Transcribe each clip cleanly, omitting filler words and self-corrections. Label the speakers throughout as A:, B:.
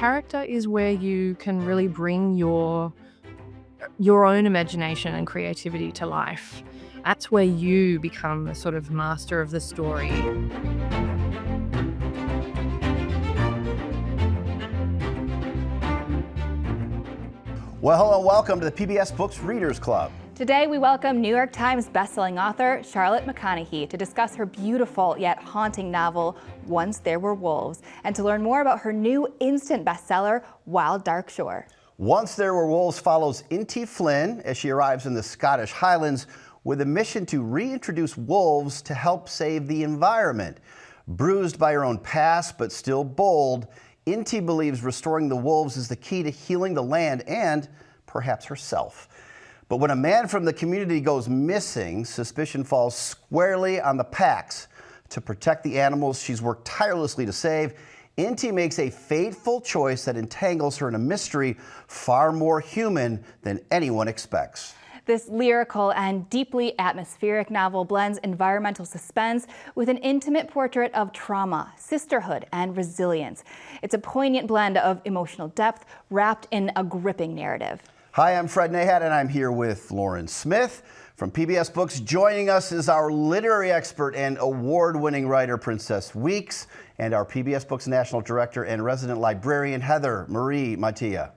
A: character is where you can really bring your own imagination and creativity to life. That's where you become the sort of master of the story.
B: Well, hello and welcome to the PBS Books Readers Club.
C: Today we welcome New York Times bestselling author Charlotte McConaghy to discuss her beautiful yet haunting novel, Once There Were Wolves, and to learn more about her new instant bestseller, Wild Dark Shore.
B: Once There Were Wolves follows Inti Flynn as she arrives in the Scottish Highlands with a mission to reintroduce wolves to help save the environment. Bruised by her own past, but still bold, Inti believes restoring the wolves is the key to healing the land and perhaps herself. But when a man from the community goes missing, suspicion falls squarely on the Packs. To protect the animals she's worked tirelessly to save, Inti makes a fateful choice that entangles her in a mystery far more human than anyone expects.
C: This lyrical and deeply atmospheric novel blends environmental suspense with an intimate portrait of trauma, sisterhood, and resilience. It's a poignant blend of emotional depth wrapped in a gripping narrative.
B: Hi, I'm Fred Nahat, and I'm here with Lauren Smith from PBS Books. Joining us is our literary expert and award-winning writer, Princess Weeks, and our PBS Books National Director and resident librarian, Heather Marie Mattia.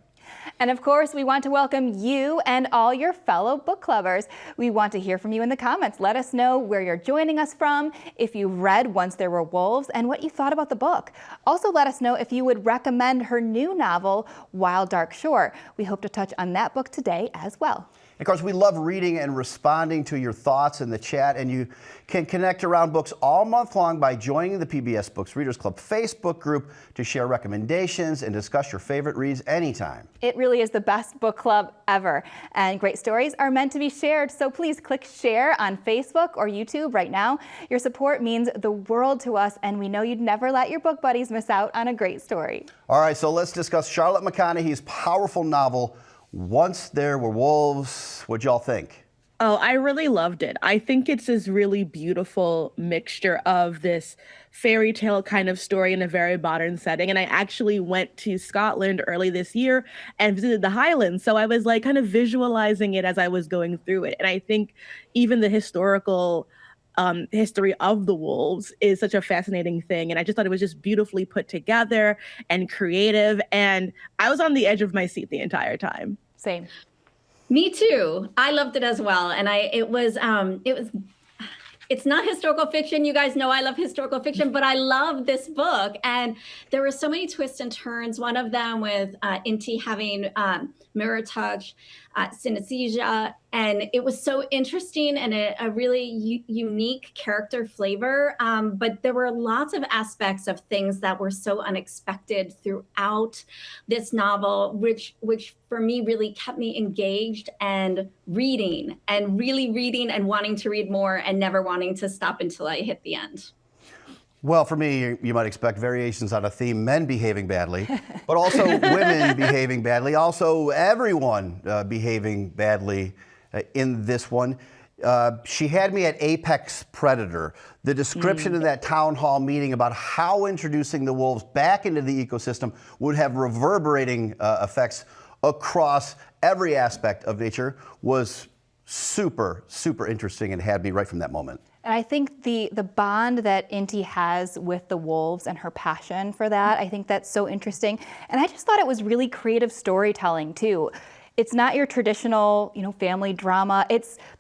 C: And of course, we want to welcome you and all your fellow book clubbers. We want to hear from you in the comments. Let us know where you're joining us from, if you read Once There Were Wolves, and what you thought about the book. Also, let us know if you would recommend her new novel, Wild Dark Shore. We hope to touch on that book today as well.
B: Of course, we love reading and responding to your thoughts in the chat, and you can connect around books all month long by joining the PBS Books Readers Club Facebook group to share recommendations and discuss your favorite reads anytime.
C: It really is the best book club ever, and great stories are meant to be shared, so please click share on Facebook or YouTube right now. Your support means the world to us, and we know you'd never let your book buddies miss out on a great story.
B: All right, so let's discuss Charlotte McConaghy's powerful novel, Once There Were Wolves. What'd y'all think?
D: Oh, I really loved it. I think it's this really beautiful mixture of this fairy tale kind of story in a very modern setting. And I actually went to Scotland early this year and visited the Highlands. So I was like kind of visualizing it as I was going through it. And I think even the historical history of the wolves is such a fascinating thing. And I just thought it was just beautifully put together and creative. And I was on the edge of my seat the entire time.
C: Same.
E: Me too. I loved it as well. And it's not historical fiction. You guys know I love historical fiction, but I love this book. And there were so many twists and turns. One of them with Inti having mirror touch, synesthesia. And it was so interesting and a really unique character flavor. But there were lots of aspects of things that were so unexpected throughout this novel, which for me really kept me engaged and reading and really reading and wanting to read more and never wanting to stop until I hit the end.
B: Well, for me, you might expect variations on a theme, men behaving badly, but also women behaving badly, also everyone behaving badly in this one. She had me at apex predator. The description in that town hall meeting about how introducing the wolves back into the ecosystem would have reverberating effects across every aspect of nature was super, super interesting and had me right from that moment.
C: And I think the bond that Inti has with the wolves and her passion for that, I think that's so interesting. And I just thought it was really creative storytelling too. It's not your traditional, family drama.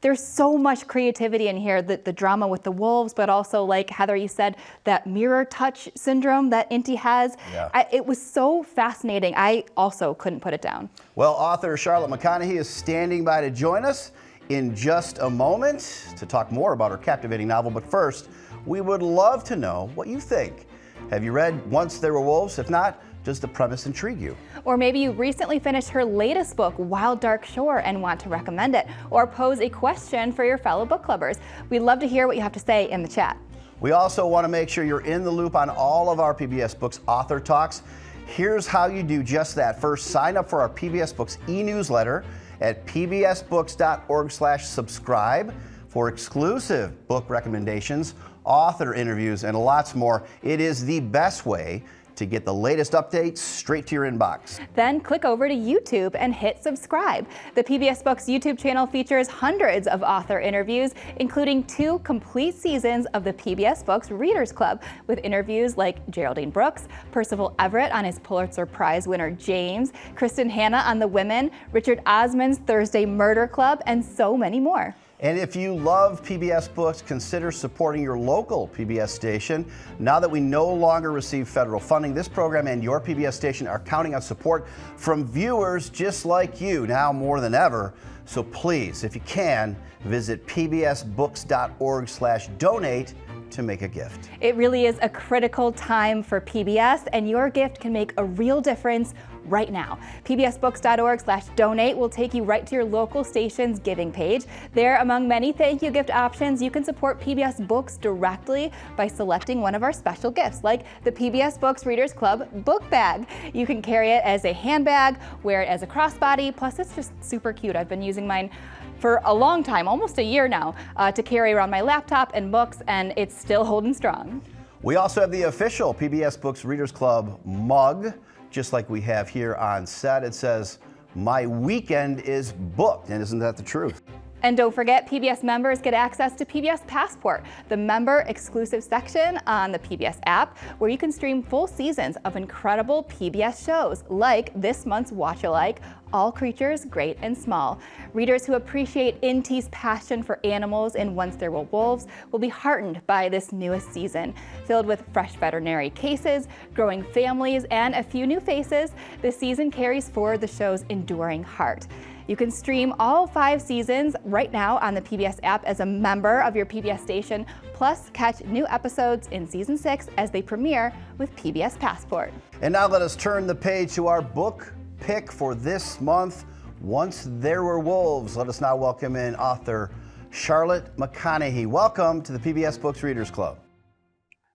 C: There's so much creativity in here, the drama with the wolves, but also, like Heather, you said, that mirror touch syndrome that Inti has. Yeah. It was so fascinating. I also couldn't put it down.
B: Well, author Charlotte McConaghy is standing by to join us in just a moment to talk more about her captivating novel. But first, we would love to know what you think. Have you read Once There Were Wolves? If not, does the premise intrigue you?
C: Or maybe you recently finished her latest book, Wild Dark Shore, and want to recommend it, or pose a question for your fellow book clubbers. We'd love to hear what you have to say in the chat.
B: We also want to make sure you're in the loop on all of our PBS Books author talks. Here's how you do just that. First, sign up for our PBS Books e-newsletter at pbsbooks.org/subscribe for exclusive book recommendations, author interviews, and lots more. It is the best way to get the latest updates straight to your inbox.
C: Then click over to YouTube and hit subscribe. The PBS Books YouTube channel features hundreds of author interviews, including 2 complete seasons of the PBS Books Readers Club, with interviews like Geraldine Brooks, Percival Everett on his Pulitzer Prize winner James, Kristen Hanna on The Women, Richard Osman's Thursday Murder Club, and so many more.
B: And if you love PBS Books, consider supporting your local PBS station. Now that we no longer receive federal funding, this program and your PBS station are counting on support from viewers just like you now more than ever. So please, if you can, visit pbsbooks.org/donate to make a gift.
C: It really is a critical time for PBS, and your gift can make a real difference right now. pbsbooks.org/donate will take you right to your local station's giving page. There, among many thank you gift options, you can support PBS Books directly by selecting one of our special gifts, like the PBS Books Readers Club book bag. You can carry it as a handbag, wear it as a crossbody, plus it's just super cute. I've been using mine for a long time, almost a year now, to carry around my laptop and books, and it's still holding strong.
B: We also have the official PBS Books Readers Club mug, just like we have here on set. It says, "My weekend is booked," and isn't that the truth?
C: And don't forget, PBS members get access to PBS Passport, the member exclusive section on the PBS app, where you can stream full seasons of incredible PBS shows, like this month's Watch Alike, All Creatures Great and Small. Readers who appreciate Inti's passion for animals in Once There Were Wolves will be heartened by this newest season. Filled with fresh veterinary cases, growing families, and a few new faces, this season carries forward the show's enduring heart. You can stream all 5 seasons right now on the PBS app as a member of your PBS station, plus catch new episodes in season 6 as they premiere with PBS Passport.
B: And now let us turn the page to our book pick for this month, Once There Were Wolves. Let us now welcome in author Charlotte McConaghy. Welcome to the PBS Books Readers Club.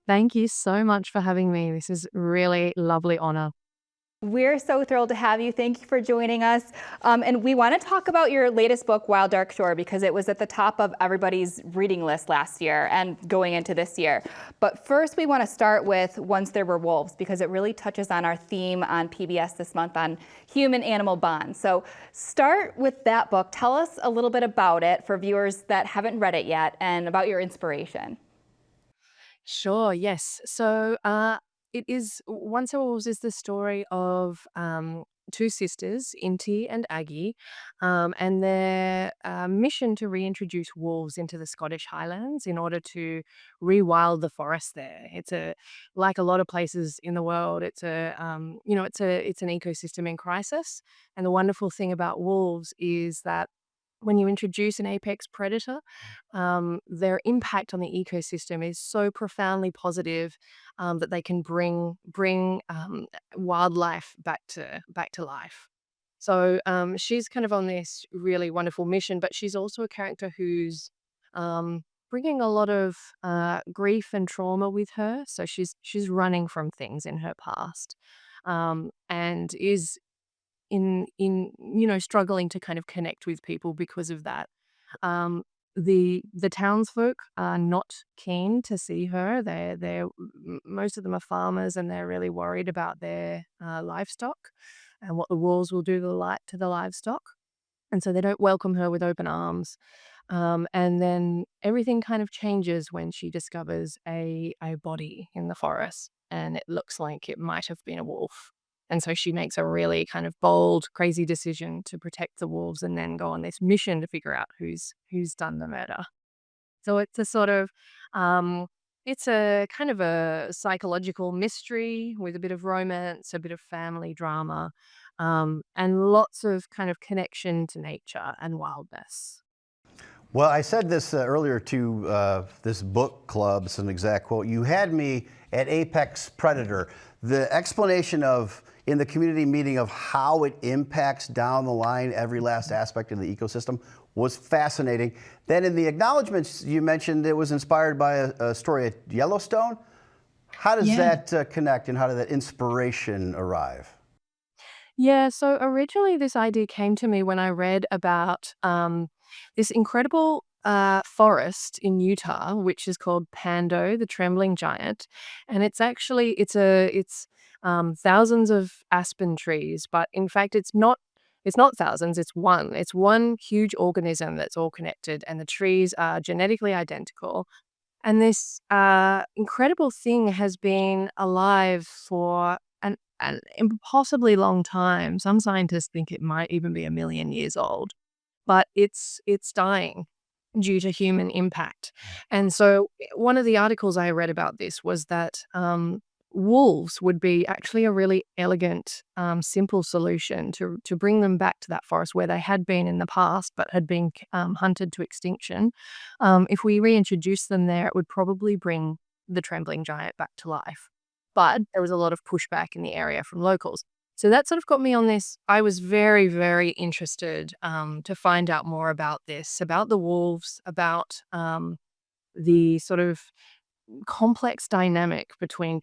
A: Thank you so much for having me. This is really lovely honor.
C: We're so thrilled to have you. Thank you for joining us. And we want to talk about your latest book, Wild Dark Shore, because it was at the top of everybody's reading list last year and going into this year. But first, we want to start with Once There Were Wolves, because it really touches on our theme on PBS this month on human-animal bonds. So start with that book. Tell us a little bit about it for viewers that haven't read it yet and about your inspiration.
A: Sure, yes. So it is Once There Were Wolves is the story of 2 sisters, Inti and Aggie, and their mission to reintroduce wolves into the Scottish Highlands in order to rewild the forest there. It's like a lot of places in the world. It's an ecosystem in crisis, and the wonderful thing about wolves is that when you introduce an apex predator, their impact on the ecosystem is so profoundly positive that they can bring wildlife back to life. So she's kind of on this really wonderful mission, but she's also a character who's bringing a lot of grief and trauma with her. So she's running from things in her past, and is struggling to kind of connect with people because of that. The townsfolk are not keen to see her. Most of them are farmers, and they're really worried about their livestock and what the wolves will do to the livestock, and so they don't welcome her with open arms. And then everything kind of changes when she discovers a body in the forest, and it looks like it might have been a wolf. And so she makes a really kind of bold, crazy decision to protect the wolves and then go on this mission to figure out who's done the murder. So it's a sort of, it's a kind of a psychological mystery with a bit of romance, a bit of family drama, and lots of kind of connection to nature and wildness.
B: Well, I said this earlier to this book club, it's an exact quote. You had me at apex predator. The explanation in the community meeting of how it impacts down the line every last aspect of the ecosystem was fascinating. Then in the acknowledgments, you mentioned it was inspired by a story at Yellowstone. How does that connect, and how did that inspiration arrive?
A: Yeah, so originally this idea came to me when I read about this incredible forest in Utah, which is called Pando, the Trembling Giant, and it's thousands of aspen trees, but in fact, it's not thousands, it's one. It's one huge organism that's all connected, and the trees are genetically identical. And this incredible thing has been alive for an impossibly long time. Some scientists think it might even be 1 million years old, but it's dying due to human impact. And so one of the articles I read about this was that wolves would be actually a really elegant, simple solution to bring them back to that forest where they had been in the past but had been hunted to extinction. If we reintroduce them there, it would probably bring the trembling giant back to life. But there was a lot of pushback in the area from locals. So that sort of got me on this. I was very, very interested to find out more about this, about the wolves, about the sort of complex dynamic between,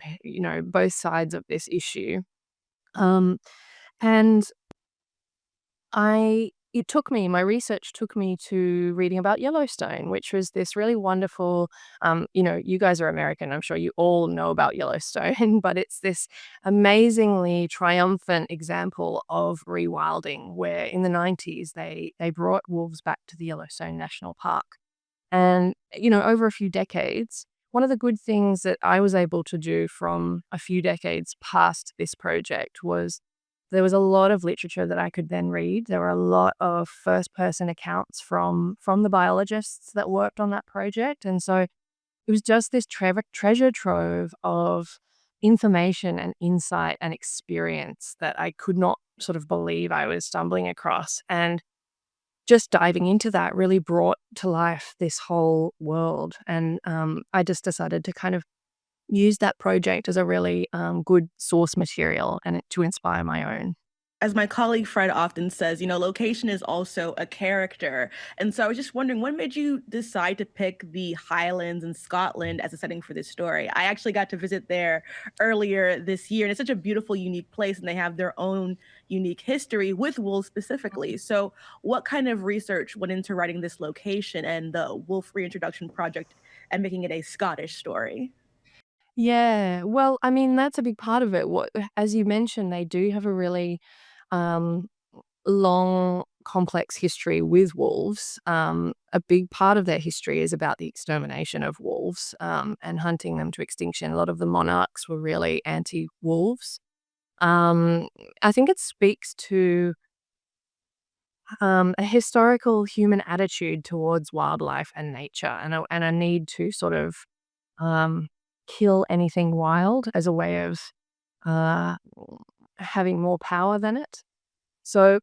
A: both sides of this issue. Um, and my research took me to reading about Yellowstone, which was this really wonderful, you guys are American, I'm sure you all know about Yellowstone, but it's this amazingly triumphant example of rewilding where in the 90s they brought wolves back to the Yellowstone National Park. And, over a few decades, one of the good things that I was able to do from a few decades past this project was there was a lot of literature that I could then read. There were a lot of first-person accounts from the biologists that worked on that project, and so it was just this treasure trove of information and insight and experience that I could not sort of believe I was stumbling across, and just diving into that really brought to life this whole world, and I just decided to kind of use that project as a really good source material and to inspire my own.
D: As my colleague Fred often says, location is also a character. And so I was just wondering, what made you decide to pick the Highlands in Scotland as a setting for this story? I actually got to visit there earlier this year, and it's such a beautiful, unique place, and they have their own unique history with wolves specifically. So, what kind of research went into writing this location and the Wolf Reintroduction Project and making it a Scottish story?
A: Yeah, well, I mean, that's a big part of it. As you mentioned, they do have a really um, long, complex history with wolves. A big part of their history is about the extermination of wolves and hunting them to extinction. A lot of the monarchs were really anti-wolves. I think it speaks to a historical human attitude towards wildlife and nature, and a need to sort of um, kill anything wild as a way of uh, having more power than it. So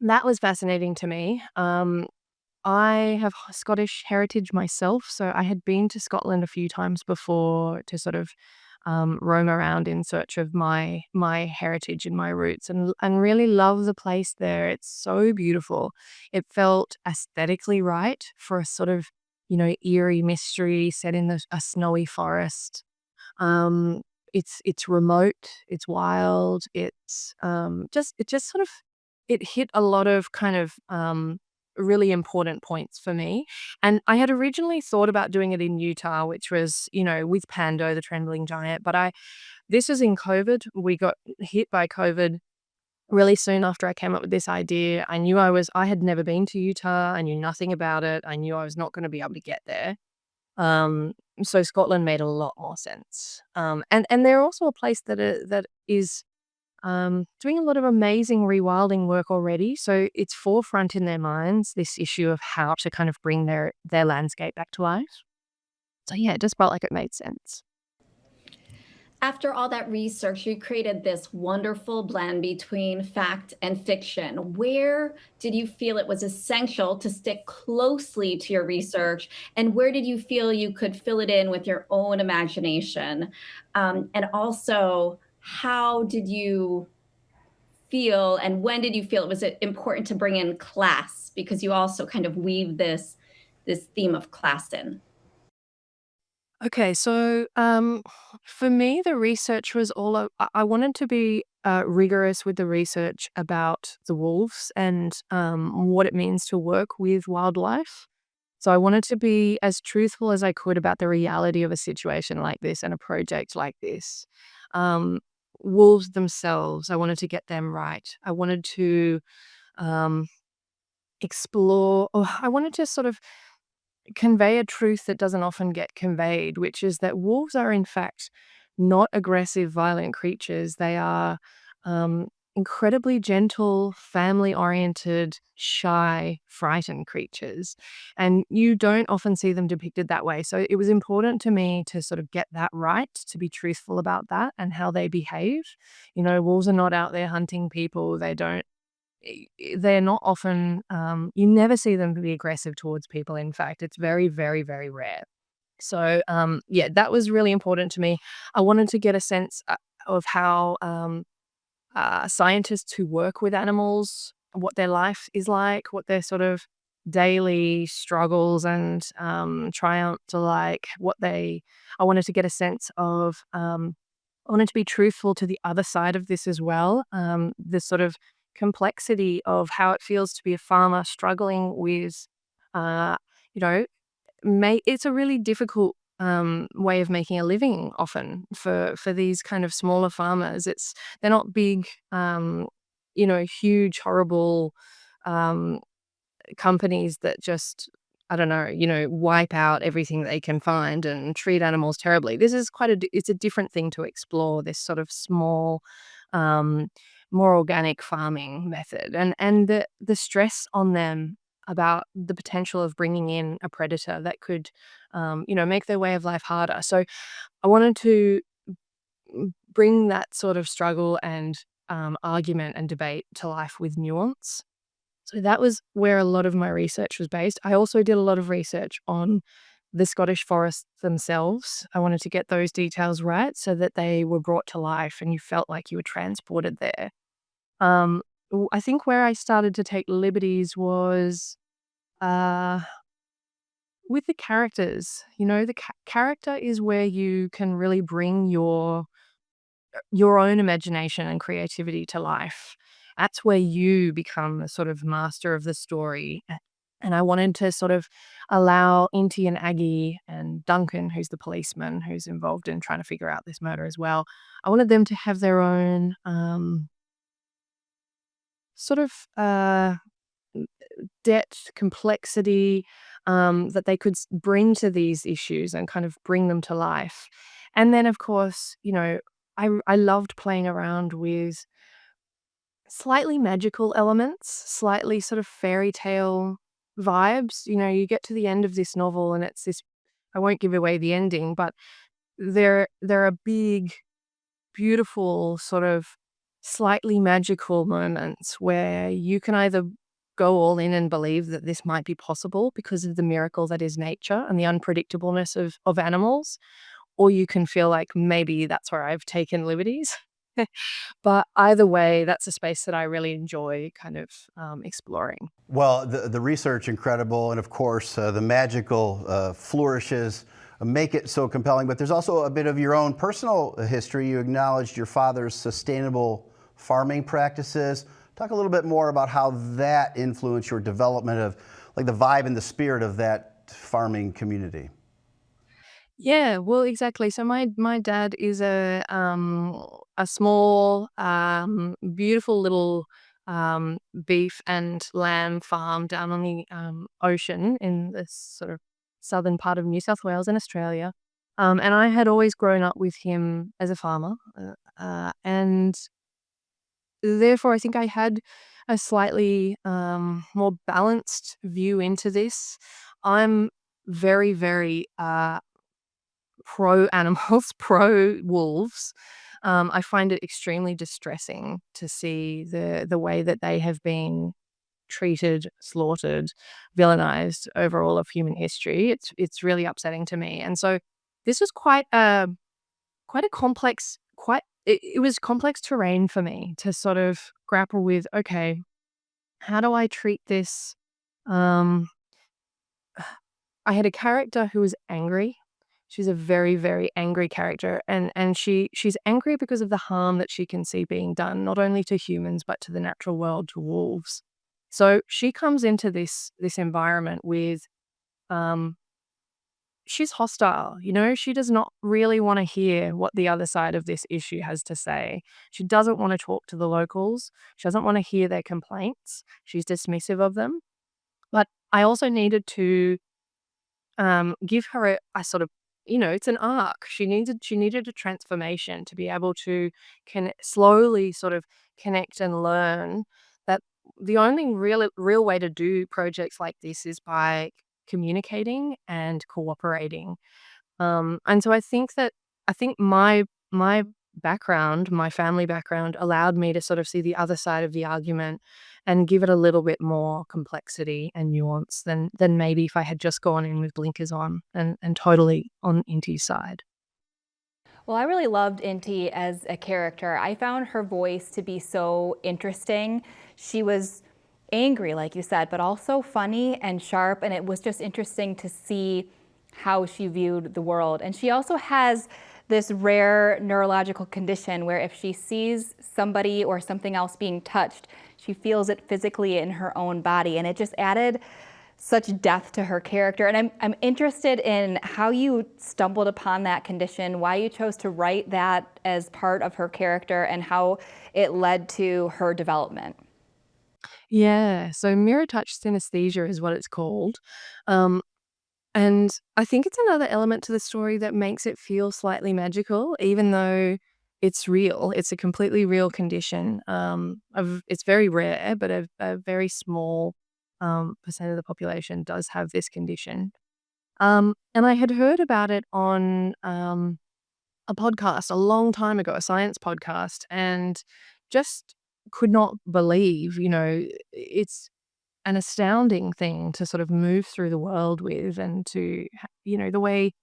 A: that was fascinating to me. I have Scottish heritage myself, so I had been to Scotland a few times before to sort of roam around in search of my heritage and my roots, and really love the place there. It's so beautiful. It felt aesthetically right for a sort of eerie mystery set in a snowy forest. It's remote, it's wild, it just sort of it hit a lot of kind of really important points for me. And I had originally thought about doing it in Utah, which was, with Pando, the trembling giant, but I this was in COVID. We got hit by COVID really soon after I came up with this idea. I had never been to Utah. I knew nothing about it. I knew I was not going to be able to get there. Um, so Scotland made a lot more sense. And they're also a place that is doing a lot of amazing rewilding work already. So it's forefront in their minds, this issue of how to kind of bring their landscape back to life. So yeah, it just felt like it made sense.
E: After all that research, you created this wonderful blend between fact and fiction. Where did you feel it was essential to stick closely to your research? And where did you feel you could fill it in with your own imagination? And also, how did you feel and when did you feel it was important to bring in class? Because you also kind of weave this theme of class in.
A: Okay, so for me, the research was I wanted to be rigorous with the research about the wolves and what it means to work with wildlife. So I wanted to be as truthful as I could about the reality of a situation like this and a project like this. Um, wolves themselves, I wanted to get them right. I wanted to um, explore, or I wanted to sort of convey a truth that doesn't often get conveyed, which is that wolves are, in fact, not aggressive, violent creatures. They are um, incredibly gentle, family oriented, shy, frightened creatures. And you don't often see them depicted that way. So it was important to me to sort of get that right, to be truthful about that and how they behave. Wolves are not out there hunting people. They're not often, you never see them be aggressive towards people. In fact, it's very, very, very rare. So, yeah, that was really important to me. I wanted to get a sense of how scientists who work with animals, what their life is like, what their sort of daily struggles and triumphs are like, I wanted to get a sense of, I wanted to be truthful to the other side of this as well. The sort of complexity of how it feels to be a farmer struggling with, uh, you know, it's a really difficult way of making a living often for these kind of smaller farmers. They're not big, huge, horrible um, companies that just, I don't know, wipe out everything they can find and treat animals terribly. This is it's a different thing to explore, this sort of small, um, more organic farming method, and the stress on them about the potential of bringing in a predator that could, make their way of life harder. So I wanted to bring that sort of struggle and argument and debate to life with nuance. So that was where a lot of my research was based. I also did a lot of research on the Scottish forests themselves. I wanted to get those details right so that they were brought to life and you felt like you were transported there. I think where I started to take liberties was uh, with the characters. The character is where you can really bring your own imagination and creativity to life. That's where you become the sort of master of the story. And I wanted to sort of allow Inti and Aggie and Duncan, who's the policeman who's involved in trying to figure out this murder as well. I wanted them to have their own sort of depth, complexity that they could bring to these issues and kind of bring them to life. And then, of course, I loved playing around with slightly magical elements, slightly sort of fairy tale vibes. You get to the end of this novel and it's this, I won't give away the ending, but there are big, beautiful, sort of slightly magical moments where you can either go all in and believe that this might be possible because of the miracle that is nature and the unpredictableness of animals, or you can feel like maybe that's where I've taken liberties. But either way, that's a space that I really enjoy kind of exploring.
B: Well, the research incredible, and of course the magical flourishes make it so compelling. But there's also a bit of your own personal history. You acknowledged your father's sustainable farming practices. Talk a little bit more about how that influenced your development of like the vibe and the spirit of that farming community.
A: Yeah, well, exactly. So my dad is a small, beautiful little beef and lamb farm down on the ocean in this sort of southern part of New South Wales in Australia. And I had always grown up with him as a farmer, and therefore I think I had a slightly more balanced view into this. I'm very, very pro animals, pro wolves. I find it extremely distressing to see the way that they have been treated, slaughtered, villainized over all of human history. It's really upsetting to me. And so this was quite a complex, it was complex terrain for me to sort of grapple with. Okay, how do I treat this? Um, I had a character who was angry. She's a very, very angry character, and she's angry because of the harm that she can see being done, not only to humans, but to the natural world, to wolves. So she comes into this environment with, um, she's hostile, you know? She does not really wanna hear what the other side of this issue has to say. She doesn't wanna talk to the locals. She doesn't wanna hear their complaints. She's dismissive of them. But I also needed to give her a sort of, it's an arc. She needed a transformation to be able to can slowly sort of connect and learn that the only real way to do projects like this is by communicating and cooperating. And so I think my background, my family background allowed me to sort of see the other side of the argument and give it a little bit more complexity and nuance than maybe if I had just gone in with blinkers on and totally on Inti's side.
C: Well, I really loved Inti as a character. I found her voice to be so interesting. She was angry, like you said, but also funny and sharp, and it was just interesting to see how she viewed the world. And she also has this rare neurological condition where if she sees somebody or something else being touched, she feels it physically in her own body. And it just added such depth to her character. And I'm interested in how you stumbled upon that condition, why you chose to write that as part of her character, and how it led to her development.
A: Yeah, so mirror touch synesthesia is what it's called. Um, and I think it's another element to the story that makes it feel slightly magical, even though it's real. It's a completely real condition. It's very rare, but a very small percent of the population does have this condition. And I had heard about it on a podcast a long time ago, a science podcast, and just could not believe, it's an astounding thing to sort of move through the world with and to, the way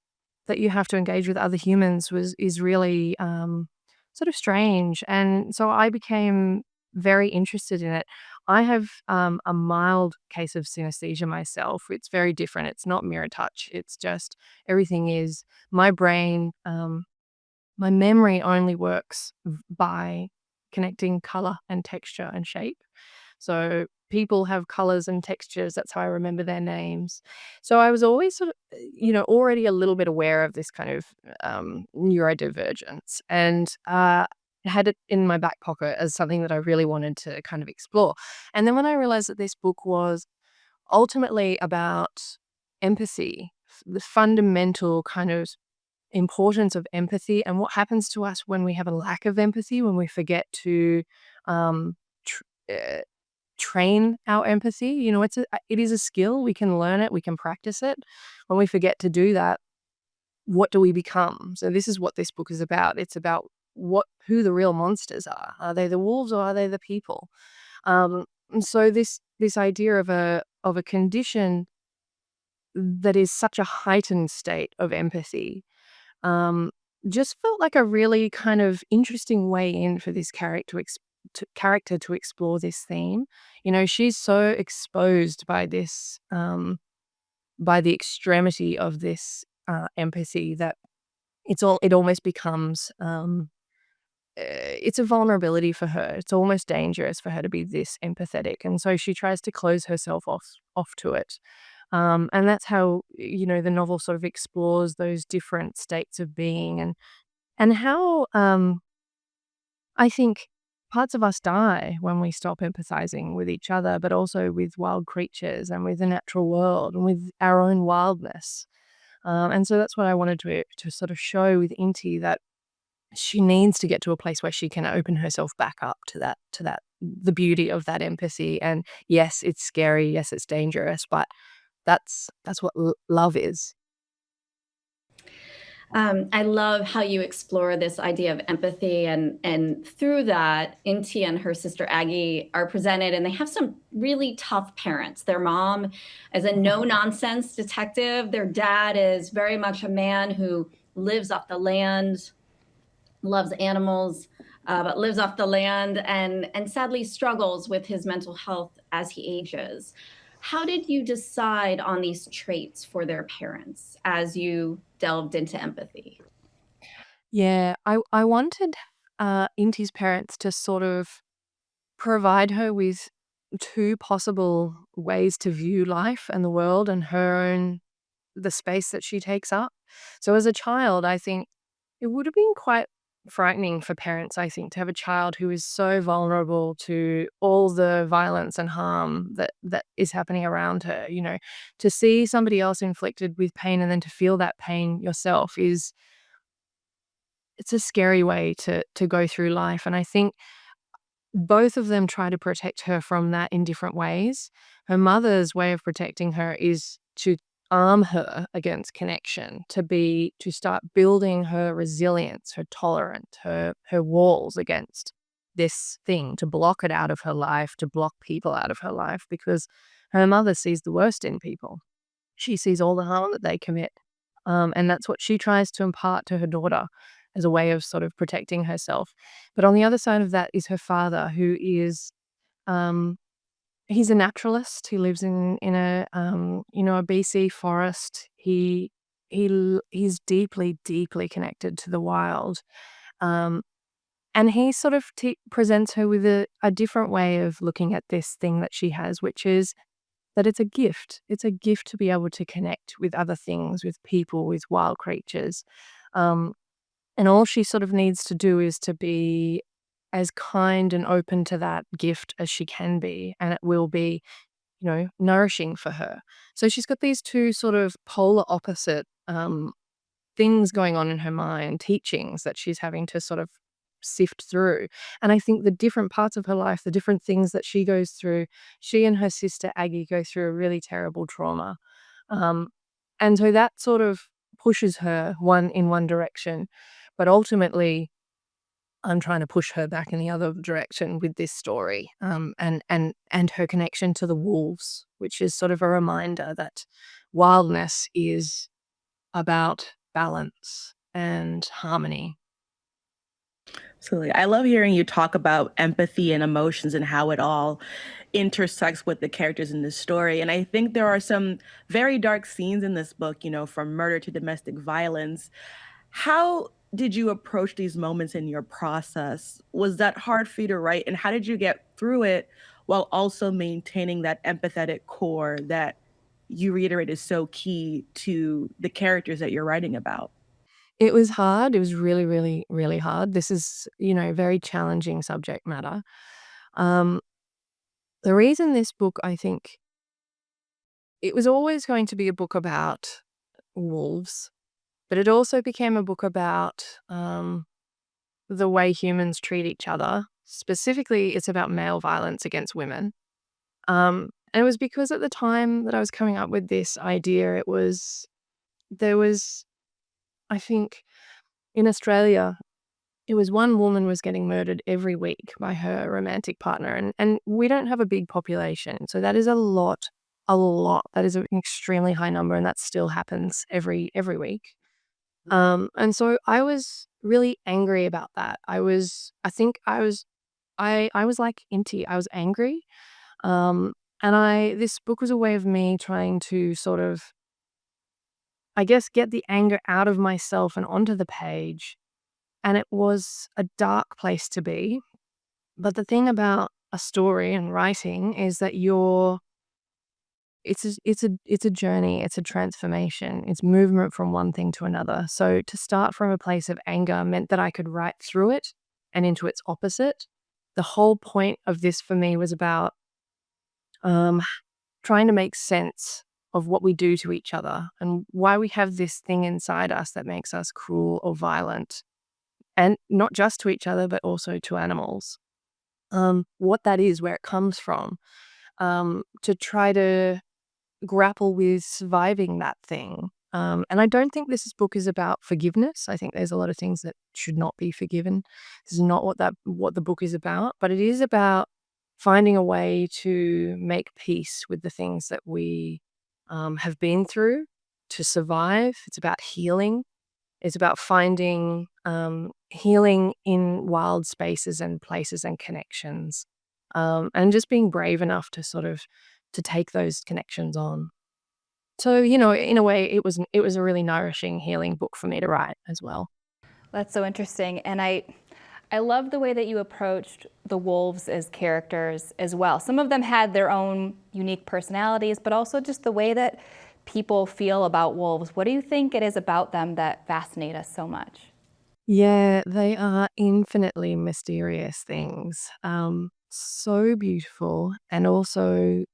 A: that you have to engage with other humans is really sort of strange. And so I became very interested in it. I have a mild case of synesthesia myself. It's very different. It's not mirror touch. It's just everything is my brain. My memory only works by connecting color and texture and shape. So people have colors and textures. That's how I remember their names. So I was always sort of, already a little bit aware of this kind of neurodivergence, and had it in my back pocket as something that I really wanted to kind of explore. And then when I realized that this book was ultimately about empathy, the fundamental kind of importance of empathy and what happens to us when we have a lack of empathy, when we forget to um, tr- uh, train our empathy. It is a skill. We can learn it. We can practice it. When we forget to do that, what do we become? So this is what this book is about. It's about who the real monsters are. Are they the wolves or are they the people? And so this idea of a condition that is such a heightened state of empathy um, just felt like a really kind of interesting way in for this character to explore this theme. She's so exposed by this, by the extremity of this empathy that it almost becomes, it's a vulnerability for her. It's almost dangerous for her to be this empathetic, and so she tries to close herself off to it. And that's how, the novel sort of explores those different states of being and how, I think parts of us die when we stop empathizing with each other, but also with wild creatures and with the natural world and with our own wildness. And so that's what I wanted to sort of show with Inti, that she needs to get to a place where she can open herself back up to that the beauty of that empathy. And yes, it's scary. Yes, it's dangerous, but that's what love is.
E: I love how you explore this idea of empathy, and through that, Inti and her sister Aggie are presented, and they have some really tough parents. Their mom is a no nonsense detective. Their dad is very much a man who lives off the land, loves animals, but lives off the land, and sadly struggles with his mental health as he ages. How did you decide on these traits for their parents as you delved into empathy?
A: Yeah, I wanted Inti's parents to sort of provide her with two possible ways to view life and the world and her own the space that she takes up. So as a child, I think it would have been quite frightening for parents, I think, to have a child who is so vulnerable to all the violence and harm that is happening around her. To see somebody else inflicted with pain and then to feel that pain yourself it's a scary way to go through life. And I think both of them try to protect her from that in different ways. Her mother's way of protecting her is to arm her against connection, to start building her resilience, her tolerance, her walls against this thing, to block it out of her life, to block people out of her life, because her mother sees the worst in people. She sees all the harm that they commit. And that's what she tries to impart to her daughter as a way of sort of protecting herself. But on the other side of that is her father, who is um, he's a naturalist. He lives in a BC forest. He's deeply, deeply connected to the wild. Um, and he sort of presents her with a different way of looking at this thing that she has, which is that it's a gift. It's a gift to be able to connect with other things, with people, with wild creatures. Um, and all she sort of needs to do is to be as kind and open to that gift as she can be, and it will be, nourishing for her. So she's got these two sort of polar opposite things going on in her mind, teachings that she's having to sort of sift through. And I think the different parts of her life, the different things that she goes through, she and her sister Aggie go through a really terrible trauma. Um, and so that sort of pushes her in one direction. But ultimately, I'm trying to push her back in the other direction with this story, and her connection to the wolves, which is sort of a reminder that wildness is about balance and harmony.
D: Absolutely. I love hearing you talk about empathy and emotions and how it all intersects with the characters in this story. And I think there are some very dark scenes in this book, from murder to domestic violence. How did you approach these moments in your process? Was that hard for you to write? And how did you get through it while also maintaining that empathetic core that you reiterate is so key to the characters that you're writing about?
A: It was hard. It was really, really, really hard. This is, very challenging subject matter. Um, the reason this book, I think, it was always going to be a book about wolves, but it also became a book about the way humans treat each other. Specifically, it's about male violence against women. And it was because at the time that I was coming up with this idea, there was, I think, in Australia, it was one woman was getting murdered every week by her romantic partner. And we don't have a big population. So that is a lot, a lot. That is an extremely high number. And that still happens every week. And so I was really angry about that. I was like Inti. I was angry. And this book was a way of me trying to sort of, I guess, get the anger out of myself and onto the page. And it was a dark place to be. But the thing about a story and writing is that it's a journey, it's a transformation, it's movement from one thing to another. So to start from a place of anger meant that I could write through it and into its opposite. The whole point of this for me was about um, trying to make sense of what we do to each other and why we have this thing inside us that makes us cruel or violent, and not just to each other, but also to animals. What that is, where it comes from, to try to grapple with surviving that thing. And I don't think this book is about forgiveness. I think there's a lot of things that should not be forgiven. This is not what the book is about, but it is about finding a way to make peace with the things that we have been through to survive. It's about healing. It's about finding healing in wild spaces and places and connections, and just being brave enough to sort of to take those connections on. So, in a way, it was a really nourishing, healing book for me to write as well.
C: That's so interesting. And I love the way that you approached the wolves as characters as well. Some of them had their own unique personalities, but also just the way that people feel about wolves. What do you think it is about them that fascinate us so much?
A: Yeah, they are infinitely mysterious things. So beautiful and also,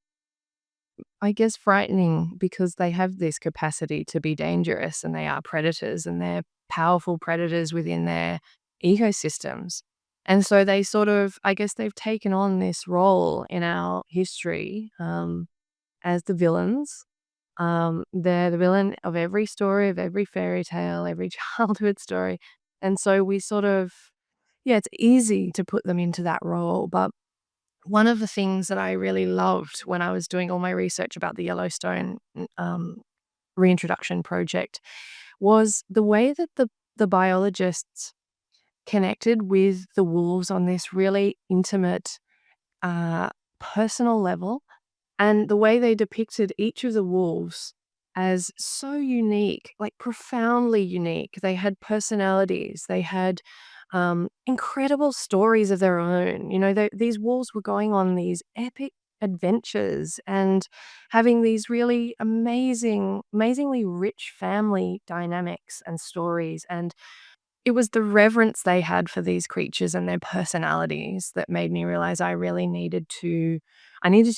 A: I guess, frightening because they have this capacity to be dangerous and they are predators and they're powerful predators within their ecosystems. And so they sort of, I guess, they've taken on this role in our history as the villains. They're the villain of every story, of every fairy tale, every childhood story. And so we sort of, yeah, it's easy to put them into that role. But one of the things that I really loved when I was doing all my research about the Yellowstone reintroduction project was the way that the biologists connected with the wolves on this really intimate, uh, personal level, and the way they depicted each of the wolves as so unique, like profoundly unique. They had personalities, they had incredible stories of their own. These wolves were going on these epic adventures and having these really amazingly rich family dynamics and stories. And it was the reverence they had for these creatures and their personalities that made me realize I needed to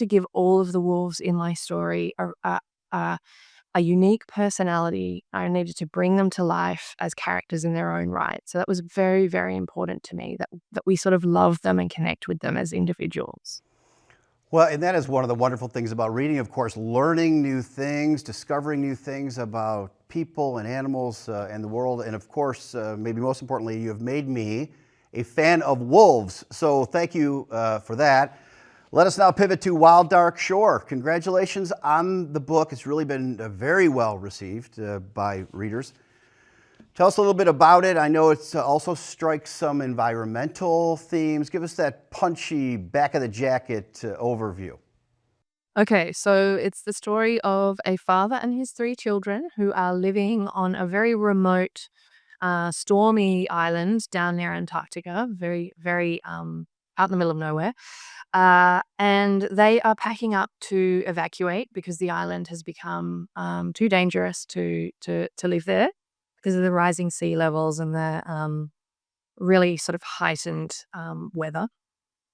A: give all of the wolves in my story a a unique personality. I needed to bring them to life as characters in their own right. So that was very, very important to me that we sort of love them and connect with them as individuals.
B: Well, and that is one of the wonderful things about reading, of course, learning new things, discovering new things about people and animals and the world. And of course, maybe most importantly, you have made me a fan of wolves. So thank you for that. Let us now pivot to Wild Dark Shore. Congratulations on the book. It's really been very well received by readers. Tell us a little bit about it. I know it also strikes some environmental themes. Give us that punchy back of the jacket overview.
A: Okay, so it's the story of a father and his three children who are living on a very remote, stormy island down near Antarctica, very, very out in the middle of nowhere. And they are packing up to evacuate because the island has become too dangerous to live there because of the rising sea levels and the really sort of heightened weather.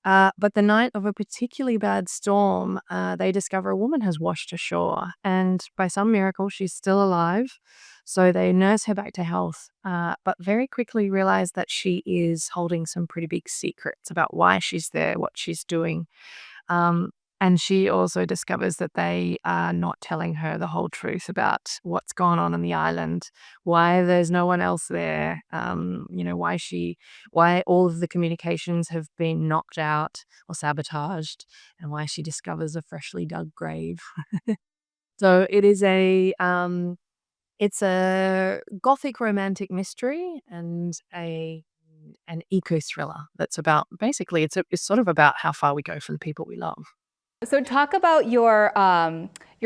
A: But the night of a particularly bad storm, they discover a woman has washed ashore, and by some miracle, she's still alive. So they nurse her back to health, but very quickly realize that she is holding some pretty big secrets about why she's there, what she's doing. Um, and she also discovers that they are not telling her the whole truth about what's gone on the island, why there's no one else there, why all of the communications have been knocked out or sabotaged, and why she discovers a freshly dug grave. So it's a gothic romantic mystery and an eco thriller that's about basically it's sort of about how far we go for the people we love.
C: So talk about your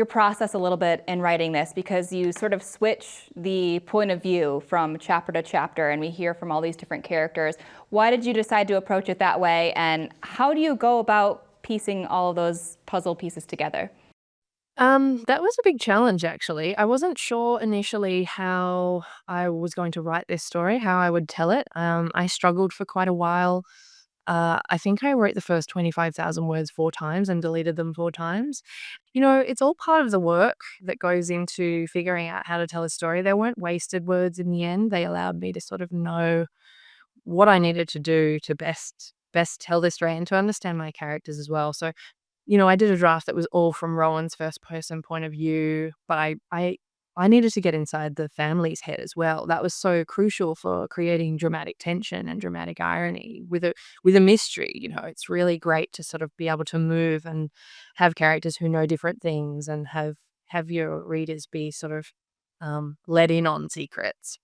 C: process a little bit in writing this, because you sort of switch the point of view from chapter to chapter, and we hear from all these different characters. Why did you decide to approach it that way, and how do you go about piecing all of those puzzle pieces together?
A: That was a big challenge, actually. I wasn't sure initially how I was going to write this story, how I would tell it. I struggled for quite a while. I think I wrote the first 25,000 words 4 times and deleted them 4 times. It's all part of the work that goes into figuring out how to tell a story. There weren't wasted words in the end. They allowed me to sort of know what I needed to do to best tell this story and to understand my characters as well. So I did a draft that was all from Rowan's first person point of view, but I needed to get inside the family's head as well. That was so crucial for creating dramatic tension and dramatic irony with a mystery. It's really great to sort of be able to move and have characters who know different things and have your readers be sort of let in on secrets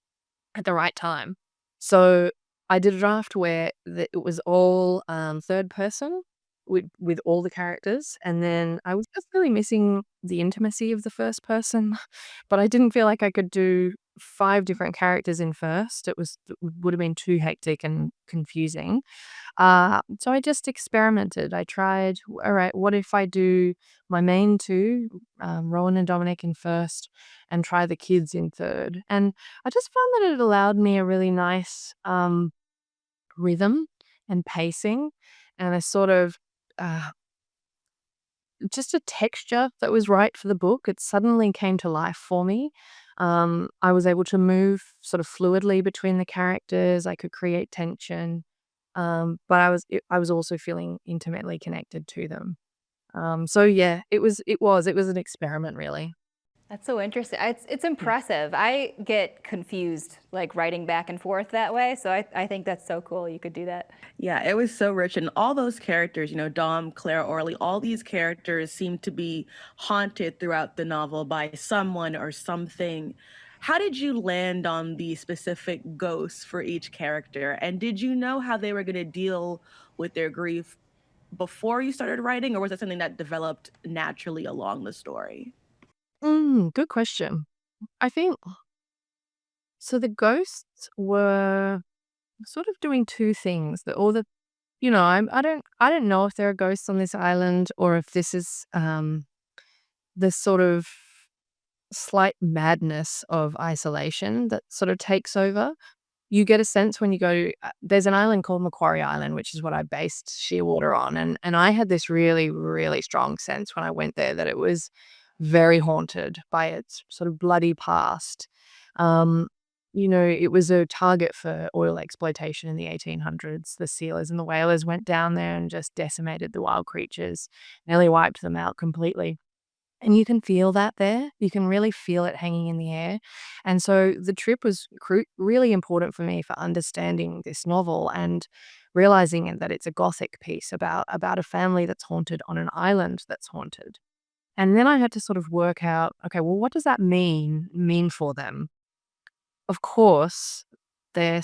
A: at the right time. So I did a draft where it was all third person with all the characters, and then I was just really missing the intimacy of the first person, but I didn't feel like I could do 5 different characters in first. It would have been too hectic and confusing. So I just experimented. I tried, all right, what if I do my main two, Rowan and Dominic in first, and try the kids in third? And I just found that it allowed me a really nice rhythm and pacing, and a sort of uh, just a texture that was right for the book. It suddenly came to life for me. I was able to move sort of fluidly between the characters. I could create tension, but I was also feeling intimately connected to them. So yeah, it was an experiment, really.
C: That's so interesting. It's impressive. I get confused like writing back and forth that way. So I think that's so cool you could do that.
D: Yeah, it was so rich. And all those characters, Dom, Claire, Orly, all these characters seem to be haunted throughout the novel by someone or something. How did you land on the specific ghosts for each character? And did you know how they were going to deal with their grief before you started writing, or was that something that developed naturally along the story?
A: Good question. I think so. The ghosts were sort of doing two things. I don't know if there are ghosts on this island or if this is the sort of slight madness of isolation that sort of takes over. You get a sense when you go to there's an island called Macquarie Island, which is what I based Shearwater on, and I had this really, really strong sense when I went there that it was very haunted by its sort of bloody past. Um, it was a target for oil exploitation in the 1800s. The sealers and the whalers went down there and just decimated the wild creatures, nearly wiped them out completely. And you can feel that there. You can really feel it hanging in the air. And so the trip was really important for me for understanding this novel and realizing that it's a gothic piece about a family that's haunted on an island that's haunted. And then I had to sort of work out, okay, well, what does that mean for them? Of course, their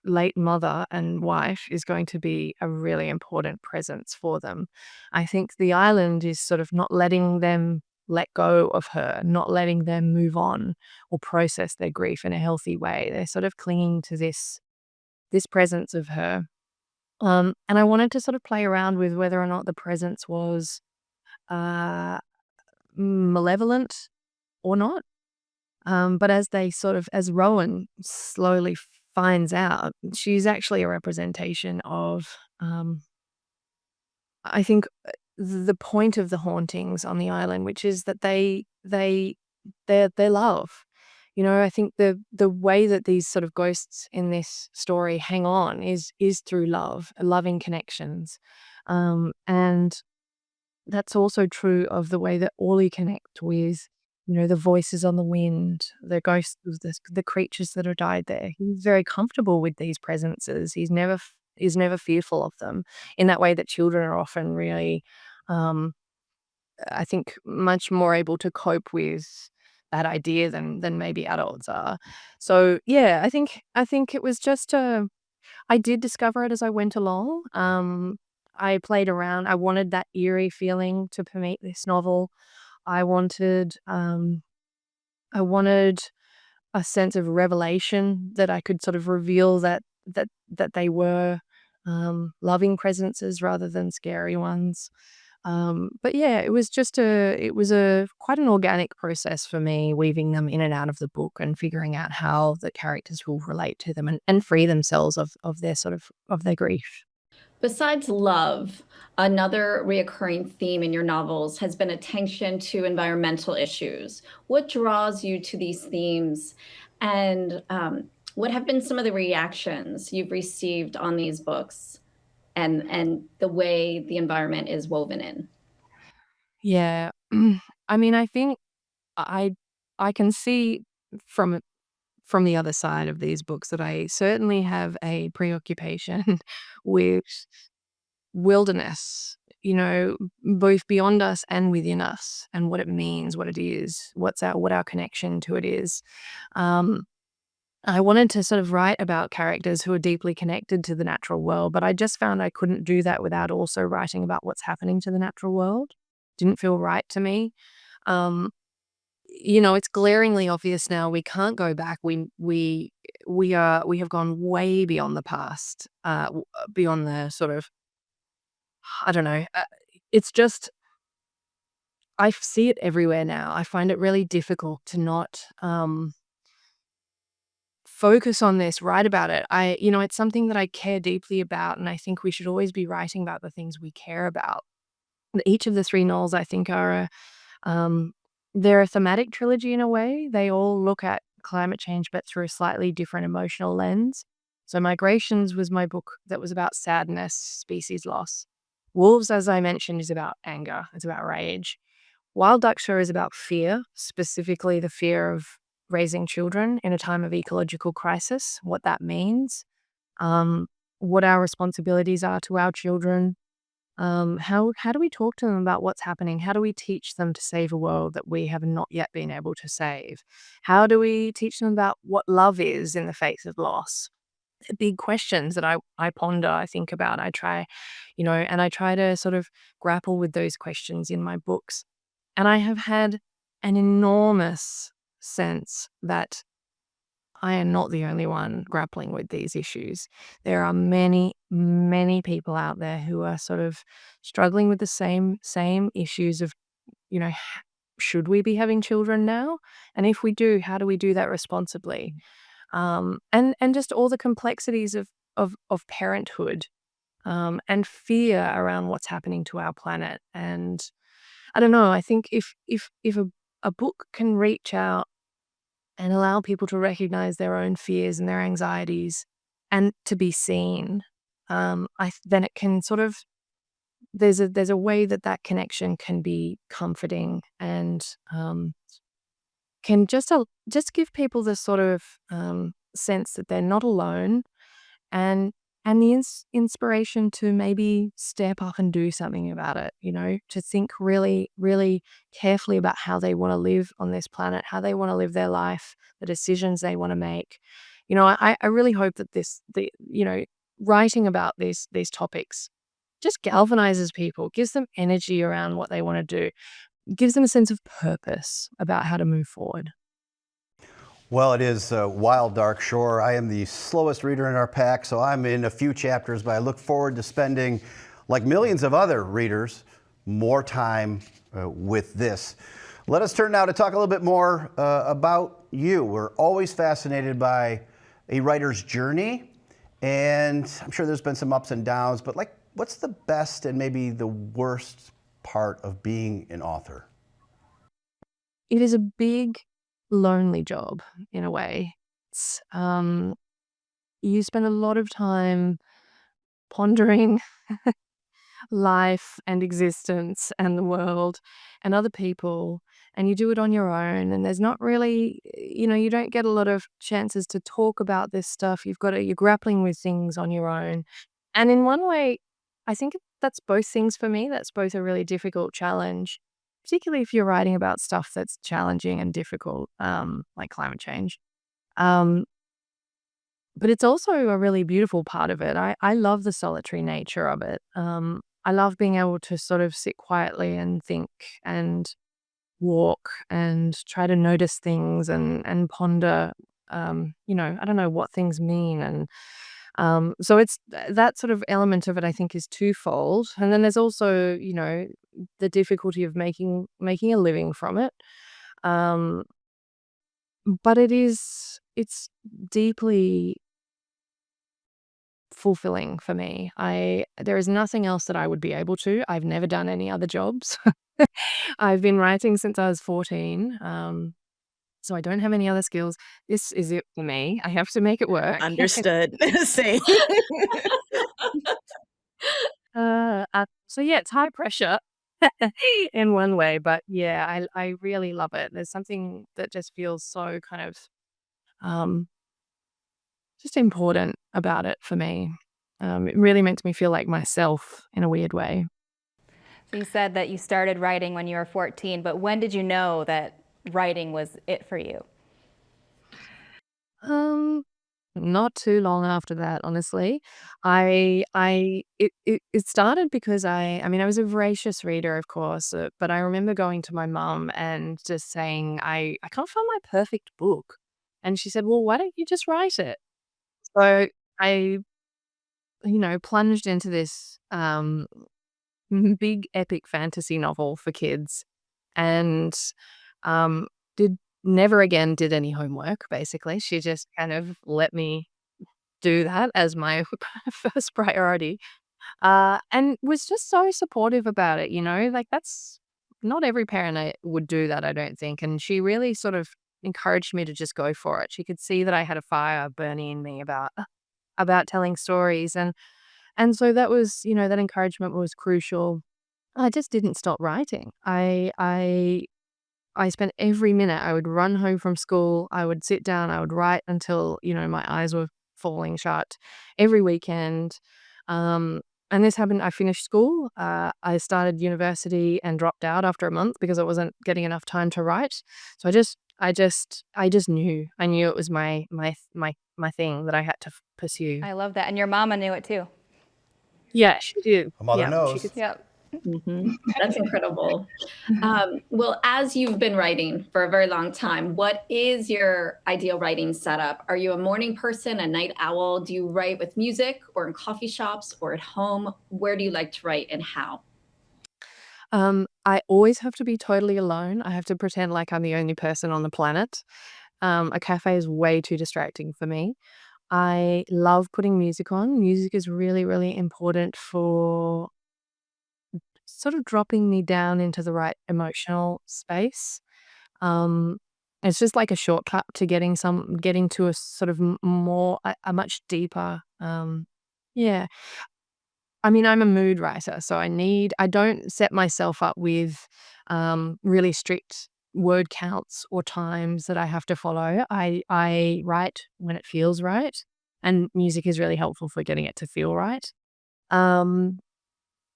A: late mother and wife is going to be a really important presence for them. I think the island is sort of not letting them let go of her, not letting them move on or process their grief in a healthy way. They're sort of clinging to this presence of her. And I wanted to sort of play around with whether or not the presence was uh, malevolent or not. But as Rowan slowly finds out, she's actually a representation of, I think, the point of the hauntings on the island, which is that they're love. I think the way that these sort of ghosts in this story hang on is through love, loving connections, and that's also true of the way that Orly connect with, the voices on the wind, the ghosts of the creatures that have died there. He's very comfortable with these presences. He's never fearful of them in that way that children are often really, um, I think, much more able to cope with that idea than maybe adults are. So yeah, I think it was just I did discover it as I went along. I played around. I wanted that eerie feeling to permeate this novel. I wanted um, I wanted a sense of revelation that I could sort of reveal that they were loving presences rather than scary ones. But yeah, it was a quite an organic process for me, weaving them in and out of the book and figuring out how the characters will relate to them and free themselves of their of their grief.
E: Besides love, another reoccurring theme in your novels has been attention to environmental issues. What draws you to these themes, and what have been some of the reactions you've received on these books, and the way the environment is woven in?
A: Yeah. I mean, I think I I can see from from the other side of these books that I certainly have a preoccupation with wilderness, both beyond us and within us, and what it means, what it is, what our connection to it is. Um, I wanted to sort of write about characters who are deeply connected to the natural world, but I just found I couldn't do that without also writing about what's happening to the natural world. Didn't feel right to me. Um, it's glaringly obvious now. We can't go back. We have gone way beyond the past, beyond the sort of, I don't know. It's just, I see it everywhere now. I find it really difficult to not focus on this, write about it. It's something that I care deeply about, and I think we should always be writing about the things we care about. And each of the three novels, I think, um, they're a thematic trilogy in a way. They all look at climate change, but through a slightly different emotional lens. So Migrations was my book that was about sadness, species loss. Wolves, as I mentioned, is about anger. It's about rage. Wild Duck Show is about fear, specifically the fear of raising children in a time of ecological crisis, what that means, um, what our responsibilities are to our children. How do we talk to them about what's happening? How do we teach them to save a world that we have not yet been able to save? How do we teach them about what love is in the face of loss? They're big questions that I ponder, I think about. I try to sort of grapple with those questions in my books. And I have had an enormous sense that I am not the only one grappling with these issues. There are many, many people out there who are sort of struggling with the same issues of, should we be having children now? And if we do, how do we do that responsibly? And just all the complexities of parenthood, and fear around what's happening to our planet. And I don't know. I think if a book can reach out and allow people to recognize their own fears and their anxieties and to be seen, then it can sort of, there's a way that connection can be comforting and can just give people this sort of sense that they're not alone, and the inspiration to maybe step up and do something about it, to think really, really carefully about how they want to live on this planet, how they want to live their life, the decisions they want to make. I really hope that writing about these topics just galvanizes people, gives them energy around what they want to do, gives them a sense of purpose about how to move forward.
B: Well, it is Wild Dark Shore. I am the slowest reader in our pack, so I'm in a few chapters, but I look forward to spending, like millions of other readers, more time with this. Let us turn now to talk a little bit more about you. We're always fascinated by a writer's journey, and I'm sure there's been some ups and downs, but what's the best and maybe the worst part of being an author?
A: It is a big, lonely job in a way. You spend a lot of time pondering life and existence and the world and other people, and you do it on your own, and there's not really, you don't get a lot of chances to talk about this stuff. You're grappling with things on your own. And in one way, I think that's both things for me. That's both a really difficult challenge, particularly if you're writing about stuff that's challenging and difficult, like climate change. Um, but it's also a really beautiful part of it. I love the solitary nature of it. I love being able to sort of sit quietly and think and walk and try to notice things and ponder. I don't know what things mean, and so it's that sort of element of it, I think, is twofold. And then there's also, the difficulty of making a living from it. Um, but it's deeply fulfilling for me. There is nothing else that I would be able to. I've never done any other jobs. I've been writing since I was 14. So I don't have any other skills. This is it for me. I have to make it work.
D: Understood. Same.
A: So yeah, it's high pressure in one way, but yeah, I really love it. There's something that just feels so kind of um, just important about it for me. It really makes me feel like myself in a weird way.
C: So you said that you started writing when you were 14, but when did you know that writing was it for you?
A: Um, not too long after that, honestly. It started because I mean, I was a voracious reader, of course, but I remember going to my mum and just saying, I can't find my perfect book. And she said, well, why don't you just write it? So I, plunged into this big epic fantasy novel for kids and um, did never again did any homework, basically. She just kind of let me do that as my first priority, and was just so supportive about it, like, that's not every parent I would do that, I don't think, and she really sort of encouraged me to just go for it. She could see that I had a fire burning in me about telling stories, and so that was that encouragement was crucial. I just didn't stop writing. I spent every minute. I would run home from school, I would sit down, I would write until, my eyes were falling shut every weekend. Um, and this happened I finished school, I started university and dropped out after a month because I wasn't getting enough time to write. So I just knew. I knew it was my thing that I had to pursue.
C: I love that. And your mama knew it too.
A: Yeah, she did.
B: A mother
A: Yeah, she
B: knows.
A: could.
C: Yep.
E: That's incredible. Well, as you've been writing for a very long time, what is your ideal writing setup? Are you a morning person, a night owl? Do you write with music or in coffee shops or at home? Where do you like to write and how?
A: I always have to be totally alone. I have to pretend like I'm the only person on the planet. A cafe is way too distracting for me. I love putting music on. Music is really, really important for sort of dropping me down into the right emotional space. Um, it's just like a shortcut to getting to a sort of more a much deeper. Yeah. I mean, I'm a mood writer, so I don't set myself up with really strict word counts or times that I have to follow. I write when it feels right, and music is really helpful for getting it to feel right. Um,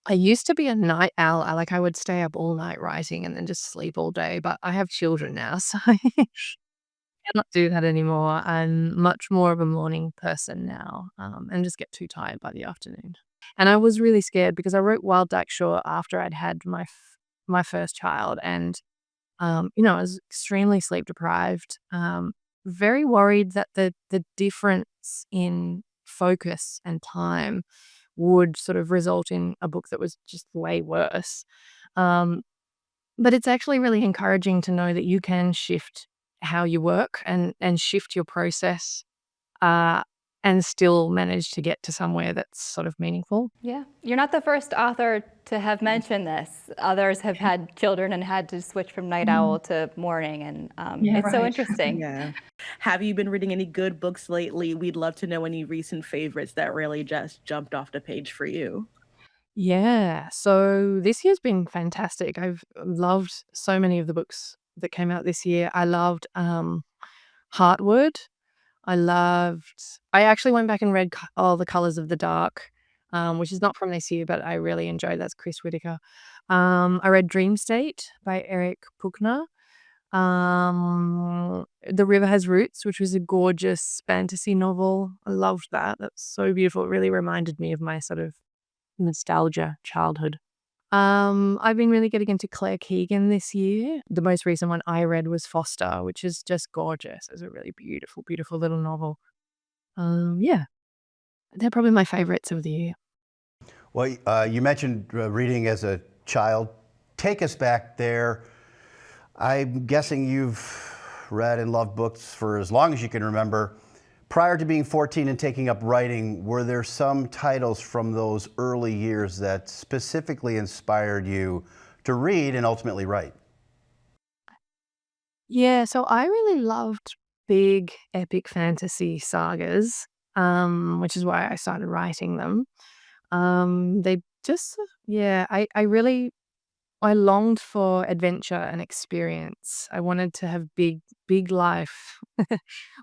A: I used to be a night owl. I would stay up all night writing and then just sleep all day, but I have children now, so I cannot do that anymore. I'm much more of a morning person now, and just get too tired by the afternoon. And I was really scared because I wrote Wild Duck Shore after I'd had my first child, and I was extremely sleep deprived. Very worried that the difference in focus and time would sort of result in a book that was just way worse. Um, but it's actually really encouraging to know that you can shift how you work and shift your process, uh, and still manage to get to somewhere that's sort of meaningful.
C: Yeah. You're not the first author to have mentioned this. Others have had children and had to switch from night owl to morning. And
E: Yeah,
C: it's so
E: right.
C: interesting.
D: Yeah. Have you been reading any good books lately? We'd love to know any recent favorites that really just jumped off the page for you.
A: Yeah, so this year's been fantastic. I've loved so many of the books that came out this year. I loved Heartwood. I actually went back and read All the Colors of the Dark, which is not from this year, but I really enjoyed. That's Chris Whitaker. I read Dream State by Eric Puchner. The River Has Roots, which was a gorgeous fantasy novel. I loved that. That's so beautiful. It really reminded me of my sort of nostalgia childhood. I've been really getting into Claire Keegan this year. The most recent one I read was Foster, which is just gorgeous. It's a really beautiful, beautiful little novel. Yeah, they're probably my favorites of the year.
B: Well, you mentioned reading as a child. Take us back there. I'm guessing you've read and loved books for as long as you can remember. Prior to being 14 and taking up writing, were there some titles from those early years that specifically inspired you to read and ultimately write?
A: Yeah, so I really loved big epic fantasy sagas, which is why I started writing them. They just, yeah, I longed for adventure and experience. I wanted to have big life,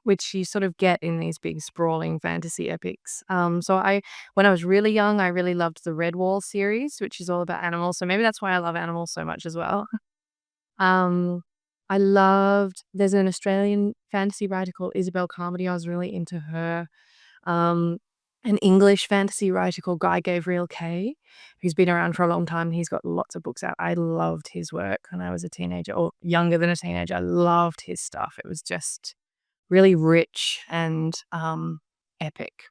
A: which you sort of get in these big sprawling fantasy epics. When I was really young, I really loved the Redwall series, which is all about animals. So maybe that's why I love animals so much as well. Um, there's an Australian fantasy writer called Isabel Carmody. I was really into her. Um, an English fantasy writer called Guy Gavriel Kay, who's been around for a long time. He's got lots of books out. I loved his work when I was a teenager or younger than a teenager. I loved his stuff. It was just really rich and epic.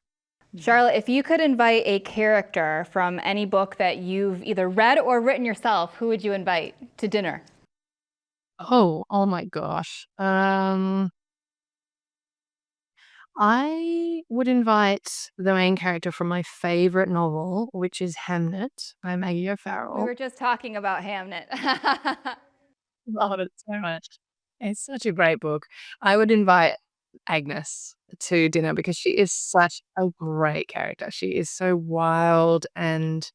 C: Charlotte, if you could invite a character from any book that you've either read or written yourself, who would you invite to dinner?
A: Oh my gosh. I would invite the main character from my favorite novel, which is Hamnet by Maggie
C: We
A: O'Farrell.
C: were just talking about Hamnet.
A: Love it so much. It's such a great book. I would invite Agnes to dinner because she is such a great character. She is so wild and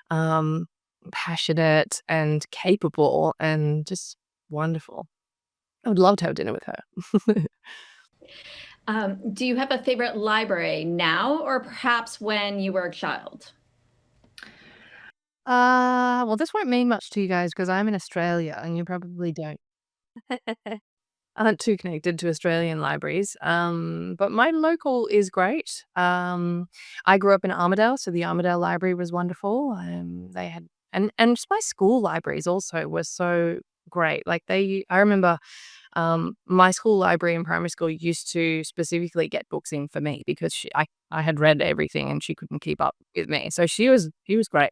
A: um, passionate and capable and just wonderful. I would love to have dinner with her.
E: Do you have a favorite library now or perhaps when you were a child?
A: Well, this won't mean much to you guys because I'm in Australia and you probably don't aren't too connected to Australian libraries. But my local is great. I grew up in Armidale, so the Armidale Library was wonderful. They had and just my school libraries also were so great. I remember my school library in primary school used to specifically get books in for me because I had read everything and she couldn't keep up with me. So she was great.